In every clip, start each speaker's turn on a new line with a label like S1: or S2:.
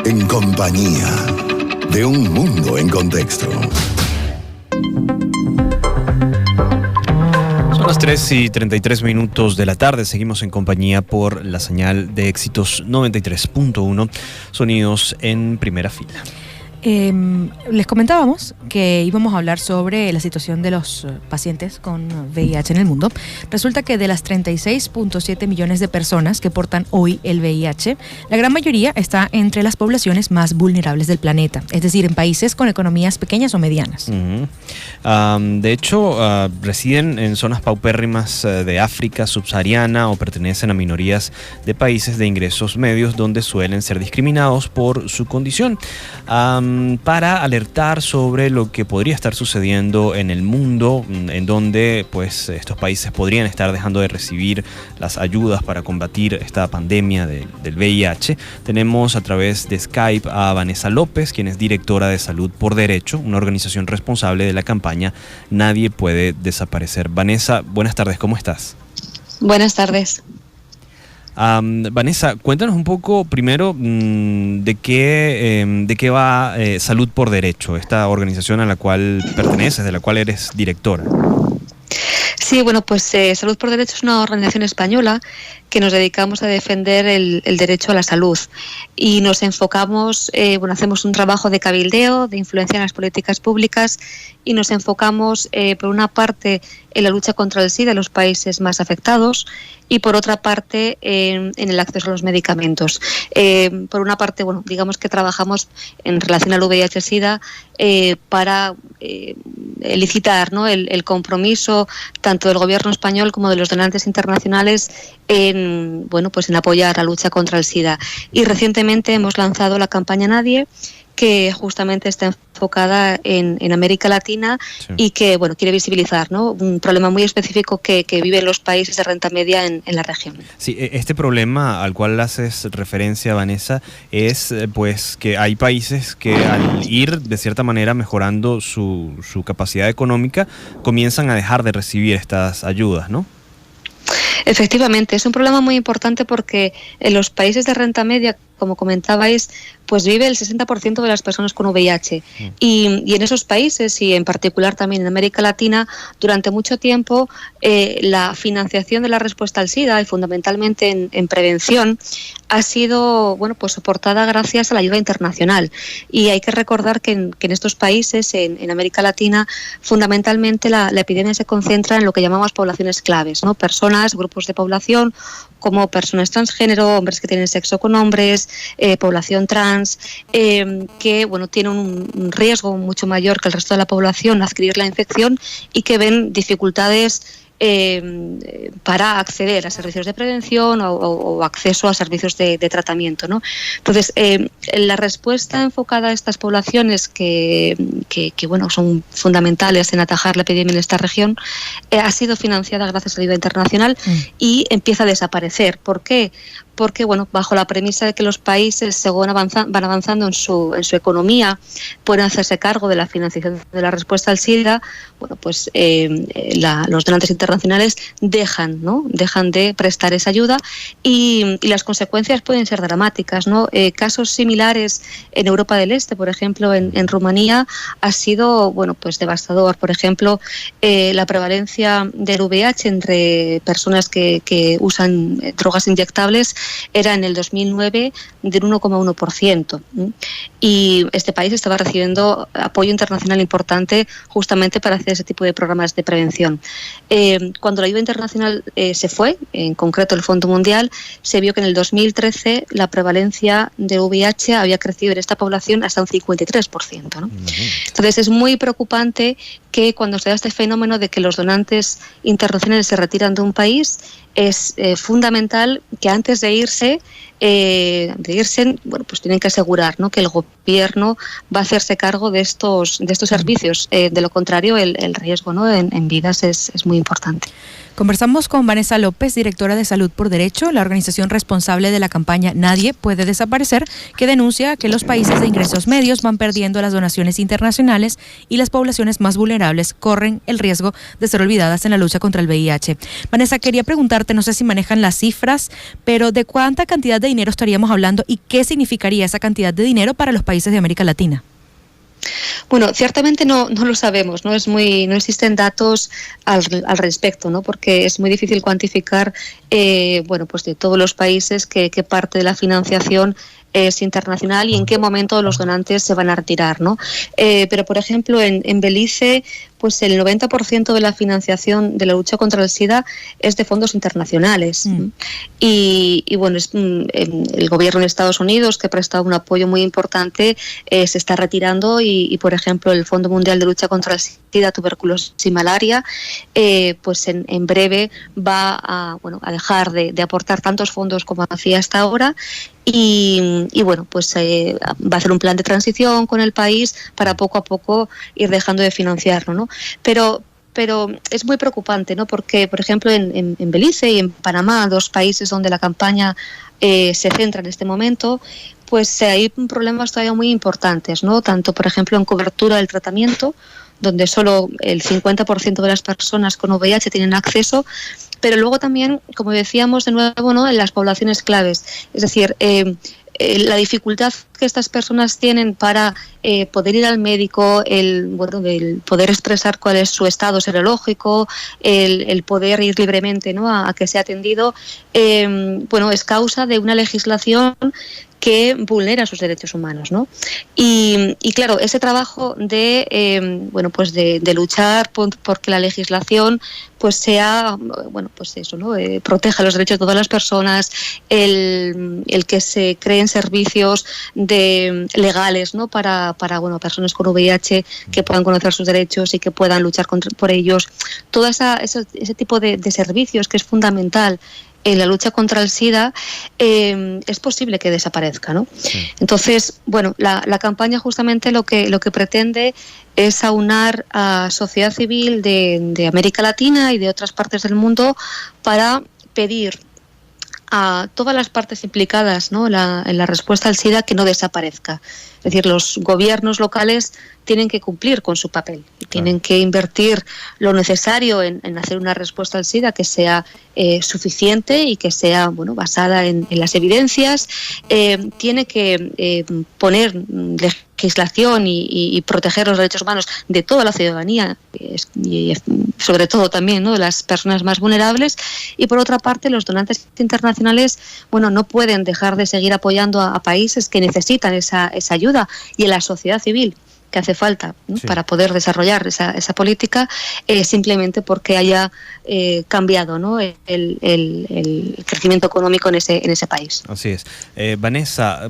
S1: En compañía de un mundo en contexto.
S2: Son las 3:33 de la tarde. Seguimos en compañía por la señal de Éxitos 93.1, sonidos en primera fila.
S3: Les comentábamos que íbamos a hablar sobre la situación de los pacientes con VIH en el mundo. Resulta que de las 36.7 millones de personas que portan hoy el VIH, la gran mayoría está entre las poblaciones más vulnerables del planeta, es decir, en países con economías pequeñas o medianas.
S2: De hecho, residen en zonas paupérrimas de África subsahariana o pertenecen a minorías de países de ingresos medios donde suelen ser discriminados por su condición. Para alertar sobre lo que podría estar sucediendo en el mundo, en donde pues estos países podrían estar dejando de recibir las ayudas para combatir esta pandemia del VIH. Tenemos a través de Skype a Vanessa López, quien es directora de Salud por Derecho, una organización responsable de la campaña Nadie Puede Desaparecer. Vanessa, buenas tardes, ¿cómo estás?
S4: Buenas tardes.
S2: Vanessa, cuéntanos un poco primero de qué va Salud por Derecho, esta organización a la cual perteneces, de la cual eres directora.
S4: Sí, bueno, pues Salud por Derecho es una organización española que nos dedicamos a defender el derecho a la salud y nos enfocamos, hacemos un trabajo de cabildeo, de influencia en las políticas públicas y nos enfocamos por una parte en la lucha contra el SIDA en los países más afectados y por otra parte en el acceso a los medicamentos. Por una parte, digamos que trabajamos en relación al VIH-SIDA para elicitar, ¿no?, el compromiso tanto del gobierno español como de los donantes internacionales en apoyar la lucha contra el SIDA. Y recientemente hemos lanzado la campaña Nadie, que justamente está enfocada en América Latina, sí, y que quiere visibilizar, ¿no?, un problema muy específico que viven los países de renta media en la región.
S2: Sí, este problema al cual haces referencia, Vanessa, es pues que hay países que al ir de cierta manera mejorando su capacidad económica comienzan a dejar de recibir estas ayudas, ¿no?
S4: Efectivamente, es un problema muy importante porque en los países de renta media, como comentabais, pues vive el 60% de las personas con VIH. Y en esos países, y en particular también en América Latina, durante mucho tiempo la financiación de la respuesta al SIDA, y fundamentalmente en prevención, ha sido soportada gracias a la ayuda internacional. Y hay que recordar que en estos países, en América Latina, fundamentalmente la epidemia se concentra en lo que llamamos poblaciones claves, ¿no? Personas, grupos de población, como personas transgénero, hombres que tienen sexo con hombres, población trans, que tienen un riesgo mucho mayor que el resto de la población a adquirir la infección y que ven dificultades para acceder a servicios de prevención o acceso a servicios de tratamiento, ¿no? Entonces, la respuesta enfocada a estas poblaciones que son fundamentales en atajar la epidemia en esta región ha sido financiada gracias a la ayuda internacional y empieza a desaparecer. ¿Por qué? Porque bajo la premisa de que los países, según van avanzando en su economía, pueden hacerse cargo de la financiación de la respuesta al SIDA, los donantes internacionales dejan de prestar esa ayuda y las consecuencias pueden ser dramáticas, ¿no? Casos similares en Europa del Este, por ejemplo, en Rumanía, ha sido devastador. Por ejemplo, la prevalencia del VIH entre personas que usan drogas inyectables era en el 2009 del 1,1%. Y este país estaba recibiendo apoyo internacional importante justamente para hacer ese tipo de programas de prevención. Cuando la ayuda internacional se fue, en concreto el Fondo Mundial, se vio que en el 2013 la prevalencia de VIH había crecido en esta población hasta un 53%, ¿no? Entonces es muy preocupante que cuando se da este fenómeno de que los donantes internacionales se retiran de un país, es fundamental que antes de irse, tienen que asegurar, ¿no?, que el gobierno va a hacerse cargo de estos servicios. De lo contrario, el riesgo, ¿no?, en vidas es muy importante.
S3: Conversamos con Vanessa López, directora de Salud por Derecho, la organización responsable de la campaña Nadie Puede Desaparecer, que denuncia que los países de ingresos medios van perdiendo las donaciones internacionales y las poblaciones más vulnerables corren el riesgo de ser olvidadas en la lucha contra el VIH. Vanessa, quería preguntarte, no sé si manejan las cifras, pero ¿de cuánta cantidad de dinero estaríamos hablando y qué significaría esa cantidad de dinero para los países de América Latina?
S4: Bueno, ciertamente no lo sabemos, no existen datos al respecto, ¿no? Porque es muy difícil cuantificar, pues de todos los países qué parte de la financiación es internacional y en qué momento los donantes se van a retirar, ¿no? Pero, por ejemplo, en Belice, pues el 90% de la financiación de la lucha contra el SIDA es de fondos internacionales. Y bueno, el gobierno de Estados Unidos, que ha prestado un apoyo muy importante, se está retirando y, por ejemplo, el Fondo Mundial de Lucha contra el SIDA, Tuberculosis y Malaria, pues en breve va a dejar de aportar tantos fondos como hacía hasta ahora. Y bueno, pues va a hacer un plan de transición con el país para poco a poco ir dejando de financiarlo, ¿no? Pero es muy preocupante, ¿no? Porque, por ejemplo, en Belice y en Panamá, dos países donde la campaña se centra en este momento, pues hay problemas todavía muy importantes, ¿no? Tanto, por ejemplo, en cobertura del tratamiento, donde solo el 50% de las personas con VIH tienen acceso, pero luego también, como decíamos de nuevo, ¿no?, en las poblaciones claves. Es decir, la dificultad que estas personas tienen para poder ir al médico, el poder expresar cuál es su estado serológico, el poder ir libremente, ¿no?, a que sea atendido, es causa de una legislación que vulnera sus derechos humanos, ¿no? Y claro, ese trabajo de luchar por que la legislación pues sea, proteja los derechos de todas las personas, el que se creen servicios legales, ¿no?, para personas con VIH que puedan conocer sus derechos y que puedan luchar por ellos. Todo ese tipo de servicios que es fundamental en la lucha contra el SIDA, es posible que desaparezca, ¿no? Sí. Entonces, la campaña justamente lo que pretende es aunar a sociedad civil de América Latina y de otras partes del mundo para pedir a todas las partes implicadas, ¿no?, en la respuesta al SIDA que no desaparezca. Es decir, los gobiernos locales tienen que cumplir con su papel y tienen que invertir lo necesario en hacer una respuesta al SIDA que sea suficiente y que sea basada en las evidencias. Tiene que poner legislación y proteger los derechos humanos de toda la ciudadanía y sobre todo también, ¿no?, de las personas más vulnerables. Y por otra parte, los donantes internacionales no pueden dejar de seguir apoyando a países que necesitan esa ayuda y en la sociedad civil que hace falta, ¿no?, sí, para poder desarrollar esa política, simplemente porque haya cambiado, ¿no?, el crecimiento económico en ese país.
S2: Así es. Vanessa,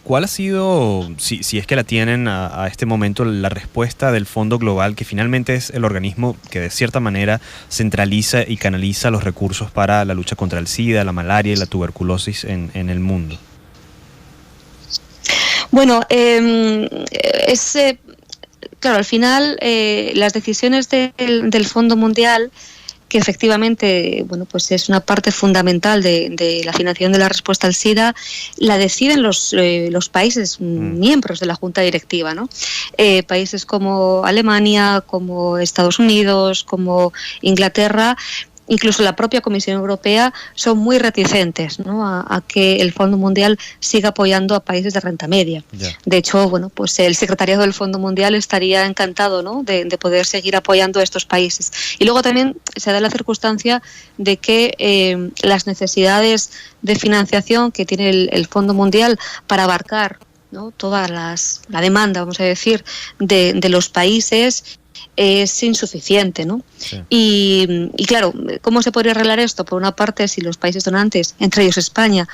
S2: ¿cuál ha sido, si es que la tienen a este momento, la respuesta del Fondo Global, que finalmente es el organismo que de cierta manera centraliza y canaliza los recursos para la lucha contra el SIDA, la malaria y la tuberculosis en el mundo?
S4: Bueno, claro, al final las decisiones del Fondo Mundial, que efectivamente pues es una parte fundamental de la financiación de la respuesta al SIDA, la deciden los países miembros de la Junta Directiva, ¿no? Países como Alemania, como Estados Unidos, como Inglaterra, incluso la propia Comisión Europea, son muy reticentes, ¿no?, a que el Fondo Mundial siga apoyando a países de renta media. Yeah. De hecho, pues el secretariado del Fondo Mundial estaría encantado, ¿no?, de poder seguir apoyando a estos países. Y luego también se da la circunstancia de que las necesidades de financiación que tiene el Fondo Mundial para abarcar, ¿no?, toda la demanda, vamos a decir, de los países es insuficiente, ¿no? Sí. Y claro, ¿cómo se podría arreglar esto? Por una parte, si los países donantes, entre ellos España,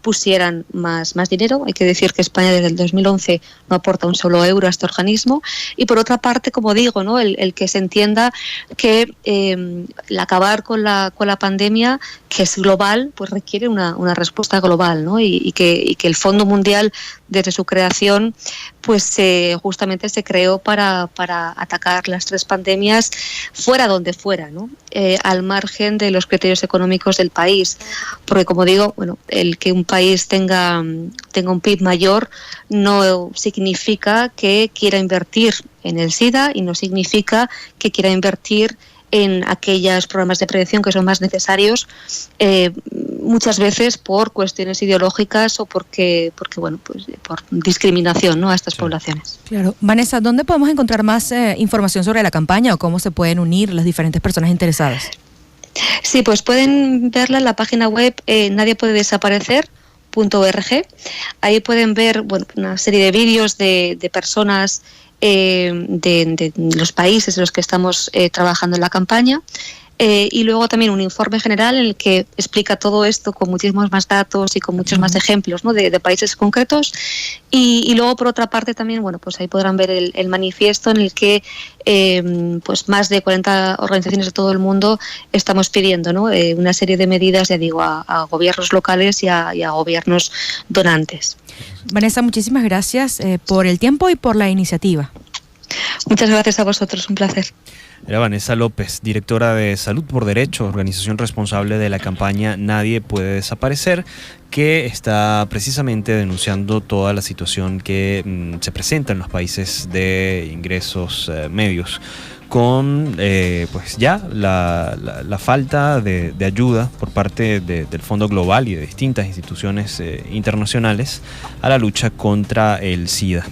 S4: pusieran más dinero. Hay que decir que España desde el 2011 no aporta un solo euro a este organismo. Y por otra parte, como digo, ¿no?, el que se entienda que el acabar con la pandemia, que es global, pues requiere una respuesta global, ¿no? Y que el Fondo Mundial, desde su creación, pues justamente se creó para atacar las tres pandemias fuera donde fuera, ¿no? Al margen de los criterios económicos del país, porque como digo, el que un país tenga un PIB mayor no significa que quiera invertir en el SIDA y no significa que quiera invertir en aquellos programas de prevención que son más necesarios, muchas veces por cuestiones ideológicas o porque bueno, pues por discriminación, ¿no?, a estas poblaciones.
S3: Claro. Vanessa, ¿dónde podemos encontrar más información sobre la campaña o cómo se pueden unir las diferentes personas interesadas?
S4: Sí, pues pueden verla en la página web nadiepuededesaparecer.org. Ahí pueden ver, bueno, una serie de vídeos de personas de los países en los que estamos trabajando en la campaña. Y luego también un informe general en el que explica todo esto con muchísimos más datos y con muchos más ejemplos, ¿no?, de países concretos. Y luego, por otra parte, también, bueno, pues ahí podrán ver el manifiesto en el que pues más de 40 organizaciones de todo el mundo estamos pidiendo, ¿no?, una serie de medidas, ya digo, a gobiernos locales y a gobiernos donantes.
S3: Vanessa, muchísimas gracias por el tiempo y por la iniciativa.
S4: Muchas gracias a vosotros, un placer.
S2: Era Vanessa López, directora de Salud por Derecho, organización responsable de la campaña Nadie Puede Desaparecer, que está precisamente denunciando toda la situación que se presenta en los países de ingresos medios, con pues ya la falta de ayuda por parte del Fondo Global y de distintas instituciones internacionales a la lucha contra el SIDA.